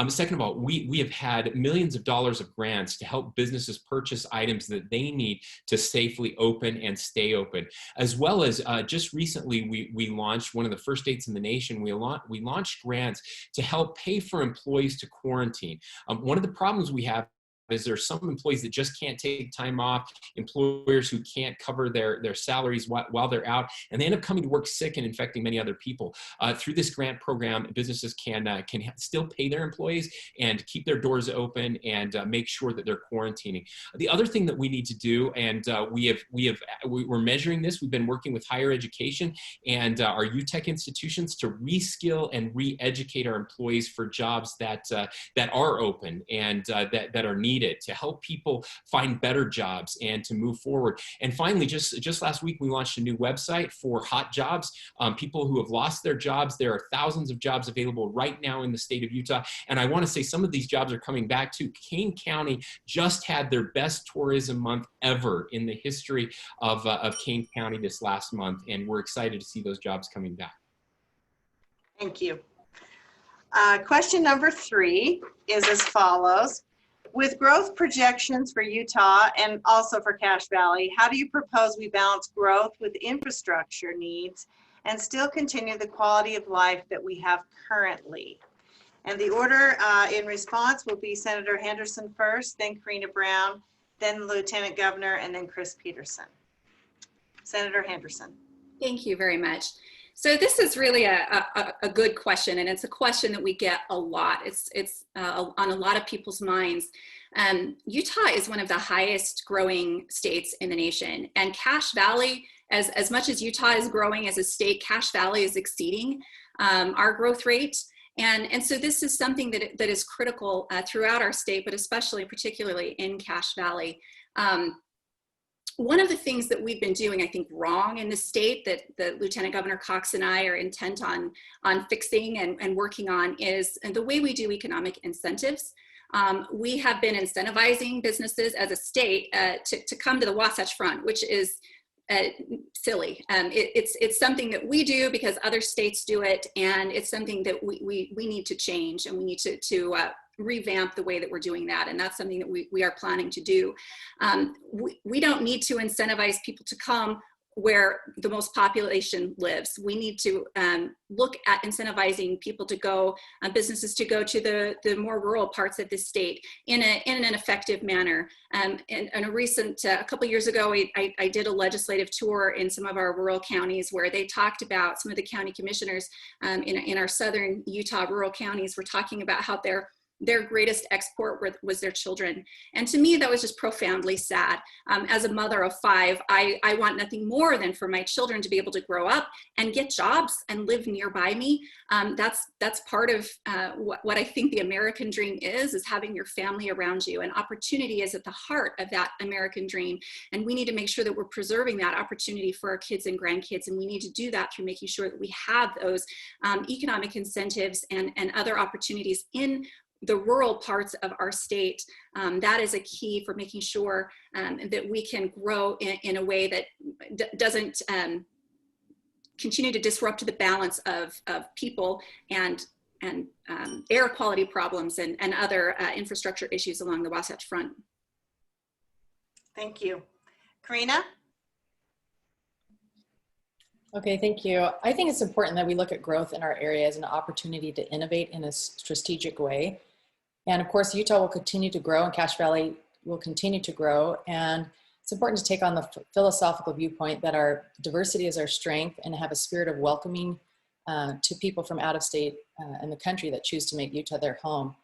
Second of all, we have had millions of dollars of grants to help businesses purchase items that they need to safely open and stay open. As well as just recently, we launched, one of the first states in the nation, we launched grants to help pay for employees to quarantine. One of the problems we have is there's some employees that just can't take time off, employers who can't cover their salaries while they're out, and they end up coming to work sick and infecting many other people. Through this grant program, businesses can still pay their employees and keep their doors open and make sure that they're quarantining. The other thing that we need to do, and we're measuring this, we've been working with higher education and our UTech institutions to reskill and re-educate our employees for jobs that are open and that are needed to help people find better jobs and to move forward. And finally, just last week, we launched a new website for hot jobs, people who have lost their jobs. There are thousands of jobs available right now in the state of Utah. And I want to say some of these jobs are coming back too. Kane County just had their best tourism month ever in the history of Kane County this last month. And we're excited to see those jobs coming back. Thank you. Question number 3 is as follows. With growth projections for Utah and also for Cache Valley, how do you propose we balance growth with infrastructure needs and still continue the quality of life that we have currently? And the order in response will be Senator Henderson first, then Karina Brown, then the Lieutenant Governor, and then Chris Peterson. Senator Henderson. Thank you very much. So this is really a good question, and it's a question that we get a lot. It's on a lot of people's minds. Utah is one of the highest growing states in the nation, and Cache Valley, as much as Utah is growing as a state, Cache Valley is exceeding our growth rate. And so this is something that is critical throughout our state, but especially particularly in Cache Valley. One of the things that we've been doing, I think, wrong in the state that Lieutenant Governor Cox and I are intent on fixing and working on is the way we do economic incentives. We have been incentivizing businesses as a state to come to the Wasatch Front, which is silly. It's something that we do because other states do it, and it's something that we need to change, and we need to revamp the way that we're doing that, and that's something that we are planning to do. We don't need to incentivize people to come where the most population lives. We need to look at incentivizing people to go, businesses to go to the more rural parts of the state in an effective manner. In a recent, a couple years ago, I did a legislative tour in some of our rural counties where they talked about, some of the county commissioners in our southern Utah rural counties were talking about how their greatest export was their children. And to me, that was just profoundly sad. As a mother of 5, I want nothing more than for my children to be able to grow up and get jobs and live nearby me. That's part of what I think the American dream is having your family around you. And opportunity is at the heart of that American dream. And we need to make sure that we're preserving that opportunity for our kids and grandkids. And we need to do that through making sure that we have those economic incentives and other opportunities in the rural parts of our state. That is a key for making sure that we can grow in a way that doesn't continue to disrupt the balance of people and air quality problems and other infrastructure issues along the Wasatch Front. Thank you. Karina? Okay, thank you. I think it's important that we look at growth in our area as an opportunity to innovate in a strategic way. And of course, Utah will continue to grow and Cache Valley will continue to grow. And it's important to take on the philosophical viewpoint that our diversity is our strength and have a spirit of welcoming to people from out of state and the country that choose to make Utah their home.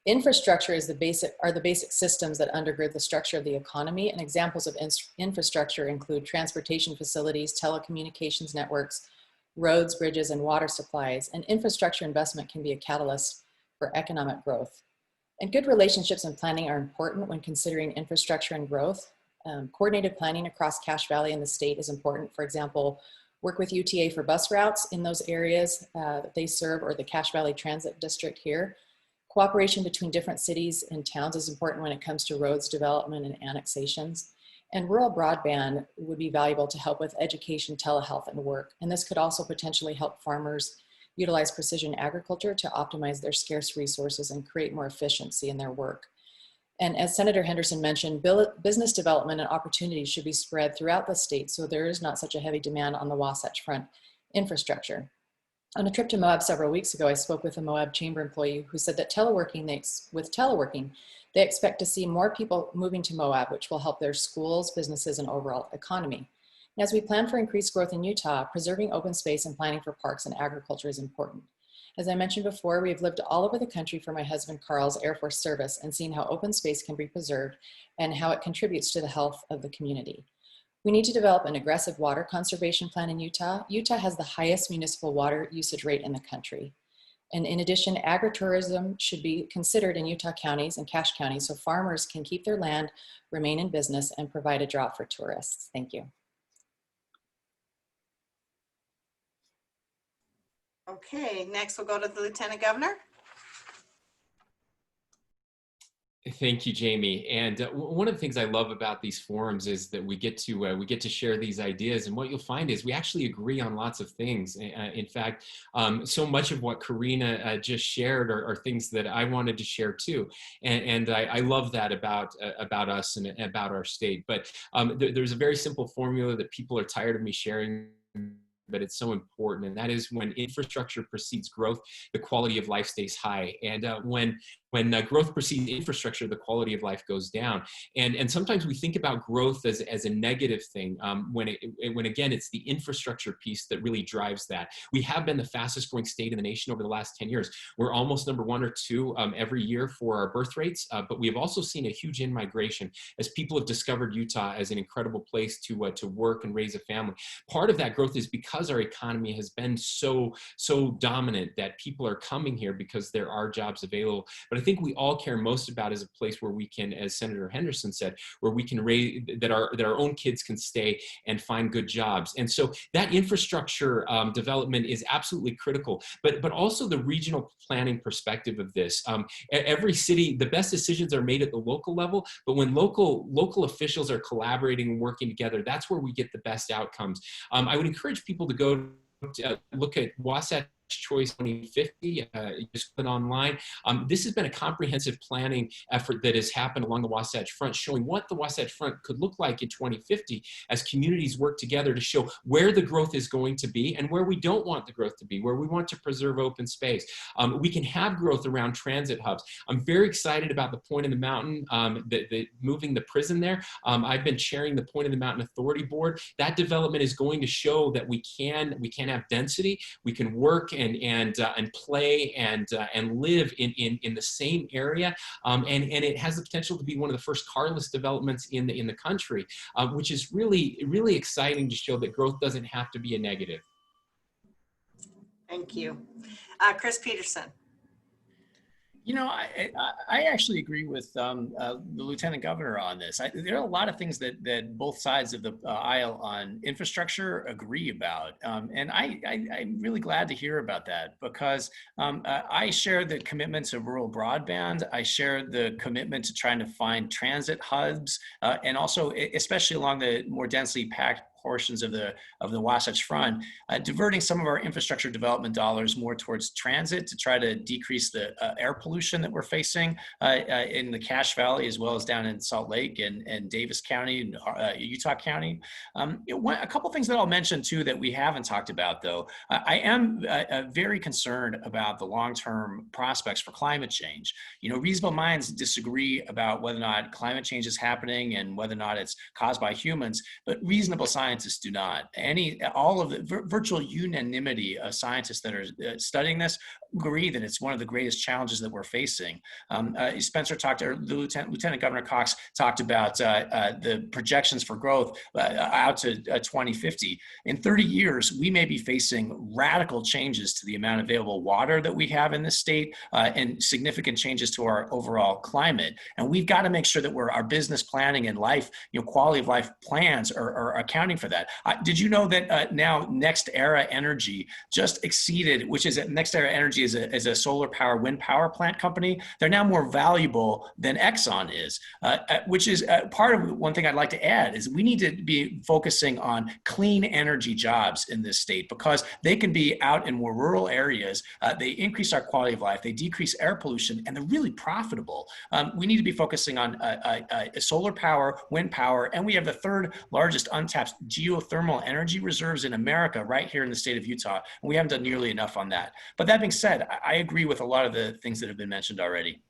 Infrastructure are the basic systems that undergird the structure of the economy, and examples of infrastructure include transportation facilities, telecommunications networks, roads, bridges, and water supplies. And infrastructure investment can be a catalyst for economic growth. And good relationships and planning are important when considering infrastructure and growth. Coordinated planning across Cache Valley and the state is important. For example, work with UTA for bus routes in those areas that they serve, or the Cache Valley Transit District here. Cooperation between different cities and towns is important when it comes to roads development and annexations. And rural broadband would be valuable to help with education, telehealth, and work. And this could also potentially help farmers utilize precision agriculture to optimize their scarce resources and create more efficiency in their work. And as Senator Henderson mentioned, business development and opportunities should be spread throughout the state so there is not such a heavy demand on the Wasatch Front infrastructure. On a trip to Moab several weeks ago, I spoke with a Moab Chamber employee who said that with teleworking, they expect to see more people moving to Moab, which will help their schools, businesses, and overall economy. And as we plan for increased growth in Utah, preserving open space and planning for parks and agriculture is important. As I mentioned before, we have lived all over the country for my husband Carl's Air Force service and seen how open space can be preserved and how it contributes to the health of the community. We need to develop an aggressive water conservation plan in Utah. Utah has the highest municipal water usage rate in the country. And in addition, agritourism should be considered in Utah counties and Cache County so farmers can keep their land, remain in business, and provide a draw for tourists. Thank you. Okay, next we'll go to the Lieutenant Governor. Thank you, Jamie. And one of the things I love about these forums is that we get to share these ideas. And what you'll find is we actually agree on lots of things. In fact, so much of what Karina just shared are things that I wanted to share too. And I love that about us and about our state. But there's a very simple formula that people are tired of me sharing, but it's so important. And that is when infrastructure precedes growth, the quality of life stays high. And when when growth precedes infrastructure, the quality of life goes down. And sometimes we think about growth as a negative thing, when again, it's the infrastructure piece that really drives that. We have been the fastest growing state in the nation over the last 10 years. We're almost number 1 or 2 every year for our birth rates, but we have also seen a huge in-migration as people have discovered Utah as an incredible place to work and raise a family. Part of that growth is because our economy has been so dominant that people are coming here because there are jobs available. But I think we all care most about is a place where we can, as Senator Henderson said, where we can raise, that our own kids can stay and find good jobs. And so that infrastructure development is absolutely critical, but also the regional planning perspective of this. Every city, the best decisions are made at the local level, but when local officials are collaborating and working together, that's where we get the best outcomes. I would encourage people to go look at Wasatch Choice 2050, just put online. This has been a comprehensive planning effort that has happened along the Wasatch Front, showing what the Wasatch Front could look like in 2050 as communities work together to show where the growth is going to be and where we don't want the growth to be, where we want to preserve open space. We can have growth around transit hubs. I'm very excited about the Point in the Mountain, moving the prison there. I've been chairing the Point in the Mountain Authority Board. That development is going to show that we can have density, we can work and play and live in the same area, and it has the potential to be one of the first carless developments in the country, which is really exciting to show that growth doesn't have to be a negative. Thank you. Chris Peterson. You know, I actually agree with the Lieutenant Governor on this. There are a lot of things that both sides of the aisle on infrastructure agree about. And I'm really glad to hear about that because I share the commitment to rural broadband. I share the commitment to trying to find transit hubs and also, especially along the more densely packed portions of the Wasatch Front, diverting some of our infrastructure development dollars more towards transit to try to decrease the air pollution that we're facing in the Cache Valley, as well as down in Salt Lake and Davis County and Utah County. A couple things that I'll mention too that we haven't talked about though. I am very concerned about the long-term prospects for climate change. You know, reasonable minds disagree about whether or not climate change is happening and whether or not it's caused by humans, but reasonable scientists do not. All of the virtual unanimity of scientists that are studying this agree that it's one of the greatest challenges that we're facing. Spencer talked, or the Lieutenant Governor Cox talked about the projections for growth out to 2050. In 30 years, we may be facing radical changes to the amount of available water that we have in this state and significant changes to our overall climate. And we've got to make sure that our business planning and life, quality of life plans are accounting for that. Did you know that now Next Era Energy just exceeded, which is Next Era Energy is a solar power, wind power plant company. They're now more valuable than Exxon is, which is part of one thing I'd like to add is we need to be focusing on clean energy jobs in this state because they can be out in more rural areas. They increase our quality of life, they decrease air pollution, and they're really profitable. We need to be focusing on solar power, wind power, and we have the third largest untapped geothermal energy reserves in America right here in the state of Utah, and we haven't done nearly enough on that. But that being said, I agree with a lot of the things that have been mentioned already.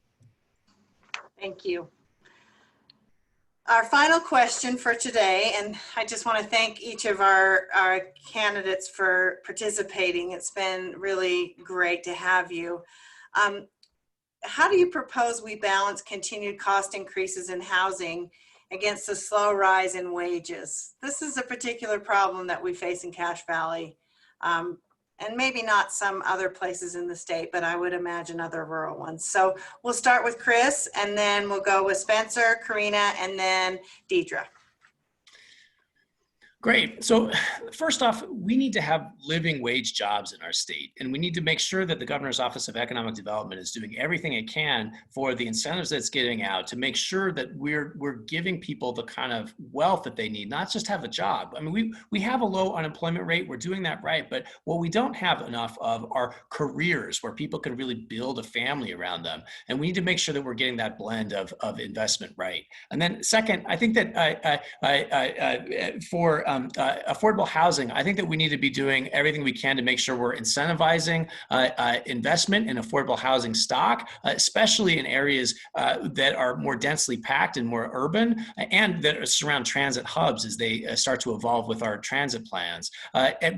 Thank you. Our final question for today, and I just want to thank each of our candidates for participating. It's been really great to have you. How do you propose we balance continued cost increases in housing against the slow rise in wages? This is a particular problem that we face in Cache Valley, and maybe not some other places in the state, but I would imagine other rural ones. So we'll start with Chris, and then we'll go with Spencer, Karina, and then Deidre. Great. So first off, we need to have living wage jobs in our state, and we need to make sure that the Governor's Office of Economic Development is doing everything it can for the incentives that it's giving out to make sure that we're giving people the kind of wealth that they need, not just have a job. I mean, we have a low unemployment rate. We're doing that right, but what we don't have enough of are careers where people can really build a family around them. And we need to make sure that we're getting that blend of investment right. And then second, I think that for affordable housing, I think that we need to be doing everything we can to make sure we're incentivizing investment in affordable housing stock, especially in areas that are more densely packed and more urban, and that surround transit hubs as they start to evolve with our transit plans.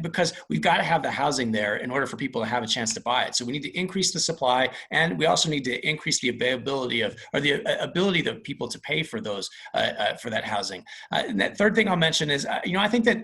Because we've got to have the housing there in order for people to have a chance to buy it. So we need to increase the supply, and we also need to increase the availability of, or the ability of people to pay for those, for that housing. And that third thing I'll mention is, I think that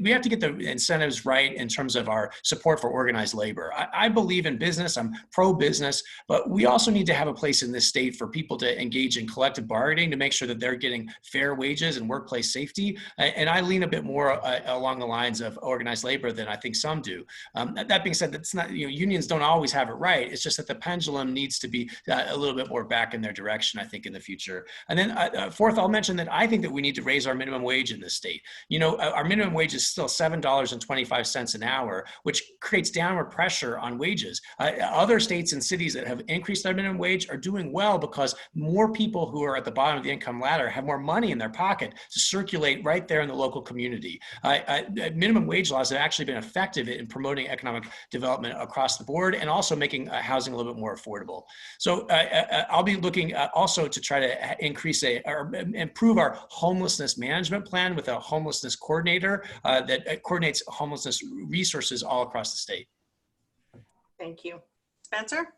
we have to get the incentives right in terms of our support for organized labor. I believe in business. I'm pro-business, but we also need to have a place in this state for people to engage in collective bargaining to make sure that they're getting fair wages and workplace safety. And I lean a bit more along the lines of organized labor than I think some do. That being said, that's not, unions don't always have it right. It's just that the pendulum needs to be a little bit more back in their direction, I think, in the future. And then fourth, I'll mention that I think that we need to raise our minimum wage in this state. Our minimum wage is still $7.25 an hour, which creates downward pressure on wages. Other states and cities that have increased their minimum wage are doing well because more people who are at the bottom of the income ladder have more money in their pocket to circulate right there in the local community. Minimum wage laws have actually been effective in promoting economic development across the board and also making housing a little bit more affordable. So I'll be looking also to try to increase or improve our homelessness management plan with a homelessness coordinator that coordinates homelessness resources all across the state. Thank you. Spencer?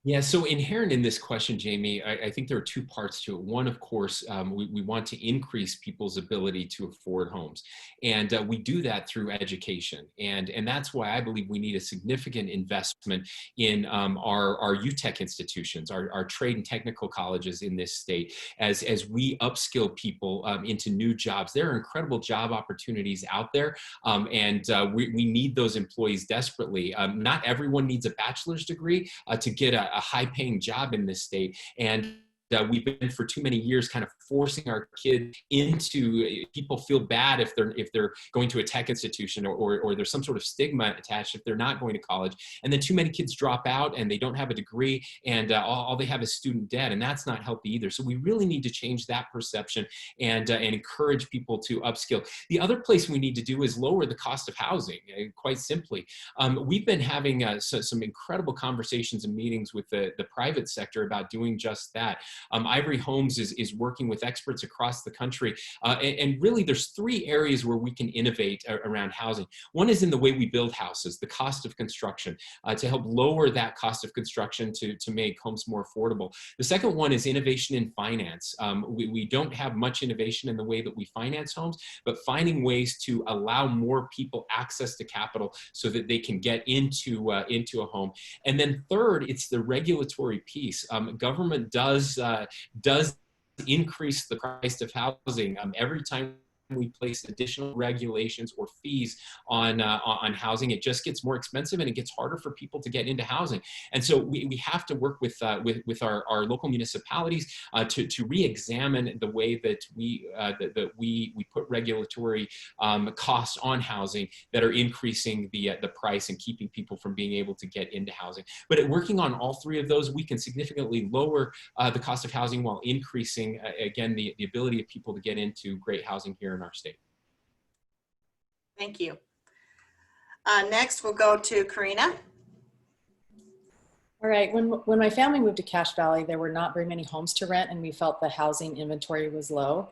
Yeah, so inherent in this question, Jamie, I think there are two parts to it. One, of course, we want to increase people's ability to afford homes. And we do that through education. And that's why I believe we need a significant investment in our UTech institutions, our trade and technical colleges in this state, as we upskill people into new jobs. There are incredible job opportunities out there, and we need those employees desperately. Not everyone needs a bachelor's degree to get a high-paying job in this state, and we've been for too many years kind of forcing our kids into, people feel bad if they're going to a tech institution, or there's some sort of stigma attached if they're not going to college, and then too many kids drop out and they don't have a degree, and all they have is student debt, and that's not healthy either. So we really need to change that perception and encourage people to upskill. The other place we need to do is lower the cost of housing, quite simply. We've been having some incredible conversations and meetings with the private sector about doing just that. Ivory Homes is working with experts across the country. And really, there's three areas where we can innovate around housing. One is in the way we build houses, the cost of construction, to help lower that cost of construction to make homes more affordable. The second one is innovation in finance. We don't have much innovation in the way that we finance homes, but finding ways to allow more people access to capital so that they can get into a home. And then third, it's the regulatory piece. Government does increase the price of housing every time we place additional regulations or fees on housing. It just gets more expensive, and it gets harder for people to get into housing. And so we have to work with our local municipalities to re-examine the way that we put regulatory costs on housing that are increasing the price and keeping people from being able to get into housing. But working on all three of those, we can significantly lower the cost of housing while increasing, again, the ability of people to get into great housing here in our state. Thank you. Next, we'll go to Karina. All right, when my family moved to Cache Valley, there were not very many homes to rent, and we felt the housing inventory was low.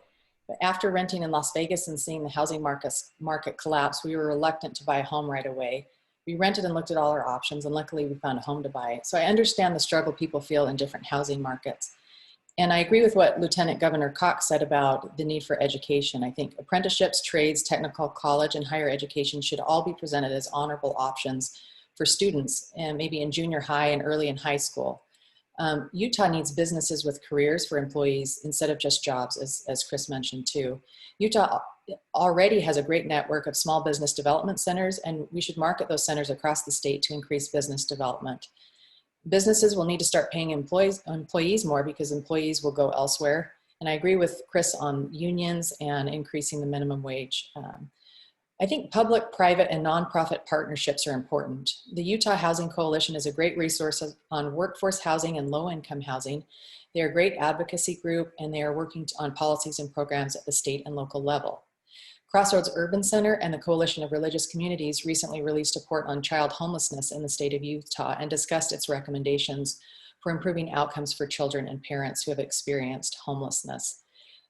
But after renting in Las Vegas and seeing the housing market collapse, we were reluctant to buy a home right away. We rented and looked at all our options, and luckily we found a home to buy. So I understand the struggle people feel in different housing markets. And I agree with what Lieutenant Governor Cox said about the need for education. I think apprenticeships, trades, technical college, and higher education should all be presented as honorable options for students, and maybe in junior high and early in high school. Utah needs businesses with careers for employees instead of just jobs, as Chris mentioned too. Utah already has a great network of small business development centers, and we should market those centers across the state to increase business development. Businesses will need to start paying employees more because employees will go elsewhere. And I agree with Chris on unions and increasing the minimum wage. I think public, private, and nonprofit partnerships are important. The Utah Housing Coalition is a great resource on workforce housing and low-income housing. They're a great advocacy group, and they are working on policies and programs at the state and local level. Crossroads Urban Center and the Coalition of Religious Communities recently released a report on child homelessness in the state of Utah and discussed its recommendations for improving outcomes for children and parents who have experienced homelessness.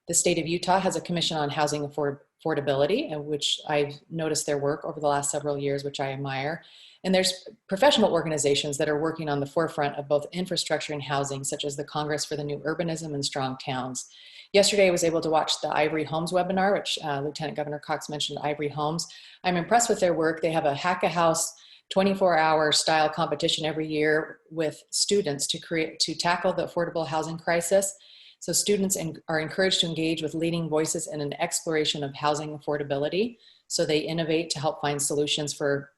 The state of Utah has a commission on housing affordability, in which I've noticed their work over the last several years, which I admire. And there's professional organizations that are working on the forefront of both infrastructure and housing, such as the Congress for the New Urbanism and Strong Towns. Yesterday, I was able to watch the Ivory Homes webinar, which Lieutenant Governor Cox mentioned Ivory Homes. I'm impressed with their work. They have a Hack a House 24-hour style competition every year with students to tackle the affordable housing crisis. So students are encouraged to engage with leading voices in an exploration of housing affordability. So they innovate to help find solutions for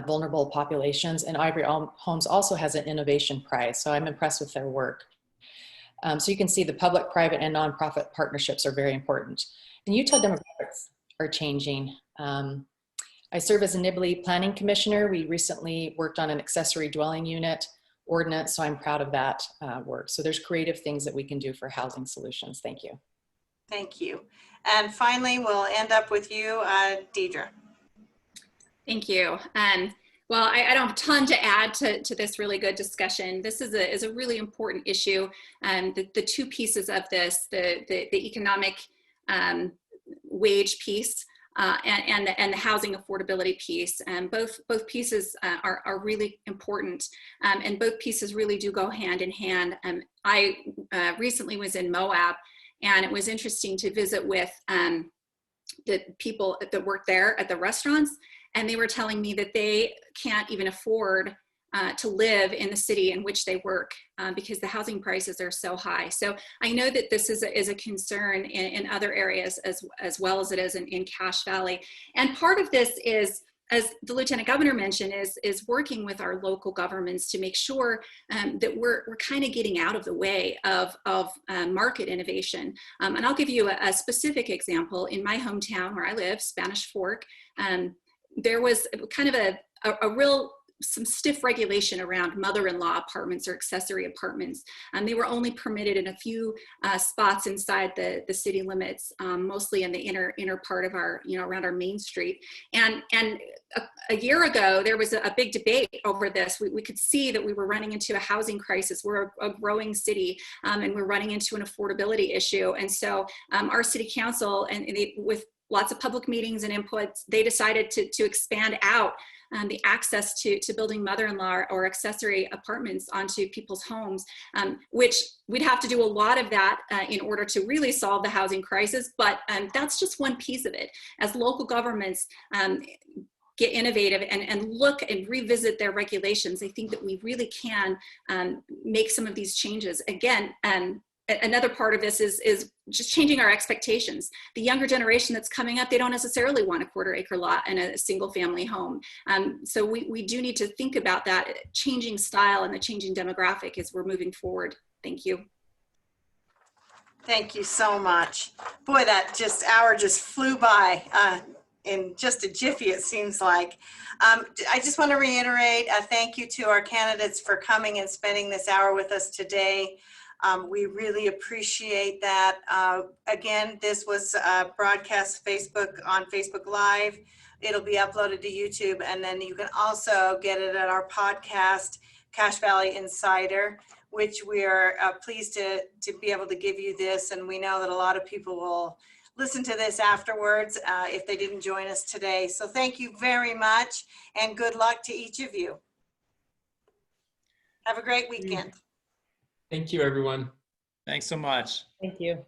vulnerable populations. And Ivory Homes also has an innovation prize. So I'm impressed with their work. So you can see the public, private, and nonprofit partnerships are very important. And Utah demographics are changing. I serve as a Nibley Planning Commissioner. We recently worked on an accessory dwelling unit ordinance, so I'm proud of that work. So there's creative things that we can do for housing solutions. Thank you. Thank you. And finally, we'll end up with you, Deidre. Thank you. Well, I don't have a ton to add to this really good discussion. This is a really important issue. The two pieces of this, the economic wage piece and the housing affordability piece, both pieces are really important, and both pieces really do go hand in hand. I recently was in Moab, and it was interesting to visit with the people that work there at the restaurants. And they were telling me that they can't even afford to live in the city in which they work because the housing prices are so high. So I know that this is a concern in other areas as well as it is in Cache Valley. And part of this is, as the Lieutenant Governor mentioned, is working with our local governments to make sure that we're kind of getting out of the way of market innovation. And I'll give you a specific example. In my hometown where I live, Spanish Fork, there was kind of some stiff regulation around mother-in-law apartments or accessory apartments. They were only permitted in a few spots inside the city limits, mostly in the inner part of our, around our main street. And a year ago, there was a big debate over this. We could see that we were running into a housing crisis. We're a growing city, and we're running into an affordability issue. And so our city council, with lots of public meetings and inputs, they decided to expand out the access to building mother-in-law or accessory apartments onto people's homes, which we'd have to do a lot of that in order to really solve the housing crisis. But that's just one piece of it. As local governments get innovative and look and revisit their regulations, I think that we really can make some of these changes. Again, another part of this is just changing our expectations. The younger generation that's coming up, they don't necessarily want a quarter-acre lot and a single-family home. So we do need to think about that changing style and the changing demographic as we're moving forward. Thank you. Thank you so much. Boy, that hour just flew by in just a jiffy, it seems like. I just want to reiterate a thank you to our candidates for coming and spending this hour with us today. We really appreciate that. Again, this was broadcast on Facebook Live. It'll be uploaded to YouTube, and then you can also get it at our podcast, Cache Valley Insider, which we are pleased to be able to give you this. And we know that a lot of people will listen to this afterwards if they didn't join us today. So thank you very much, and good luck to each of you. Have a great weekend. Thank you, everyone. Thanks so much. Thank you.